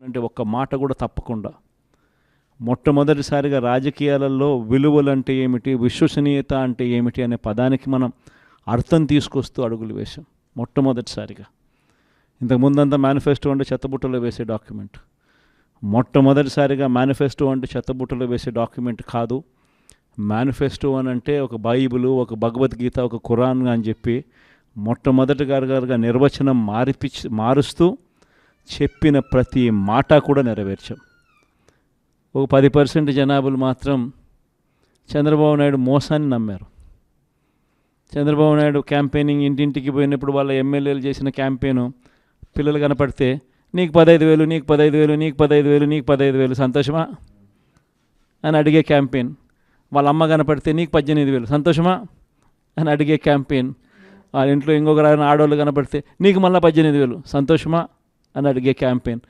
అంటే ఒక్క మాట కూడా తప్పకుండా మొట్టమొదటిసారిగా రాజకీయాలలో విలువలు అంటే ఏమిటి, విశ్వసనీయత అంటే ఏమిటి అనే పదానికి మనం అర్థం తీసుకొస్తూ అడుగులు వేశాం మొట్టమొదటిసారిగా. ఇంతకుముందంతా మేనిఫెస్టో అంటే చెత్తబుట్టలో వేసే డాక్యుమెంట్. మొట్టమొదటిసారిగా మేనిఫెస్టో అంటే చెత్తబుట్టలో వేసే డాక్యుమెంట్ కాదు. మేనిఫెస్టో అని అంటే ఒక బైబిలు, ఒక భగవద్గీత, ఒక ఖురాన్ అని చెప్పి మొట్టమొదటిగా నిర్వచనం మారుస్తూ చెప్పిన ప్రతి మాట కూడా నెరవేర్చాం. ఒక 10% జనాభాలు మాత్రం చంద్రబాబు నాయుడు మోసాన్ని నమ్మారు. చంద్రబాబు నాయుడు క్యాంపెయినింగ్ ఇంటింటికి పోయినప్పుడు వాళ్ళ ఎమ్మెల్యేలు చేసిన క్యాంపెయిన్ పిల్లలు కనపడితే నీకు 15,000, నీకు 15,000, నీకు 15,000, నీకు 15,000 సంతోషమా అని అడిగే క్యాంపెయిన్. వాళ్ళ అమ్మ కనపడితే నీకు 18,000 సంతోషమా అని అడిగే క్యాంపెయిన్. వాళ్ళ ఇంట్లో ఇంకొక ఆడవాళ్ళు కనపడితే నీకు మళ్ళీ 18,000 సంతోషమా అని అడిగే క్యాంపెయిన్.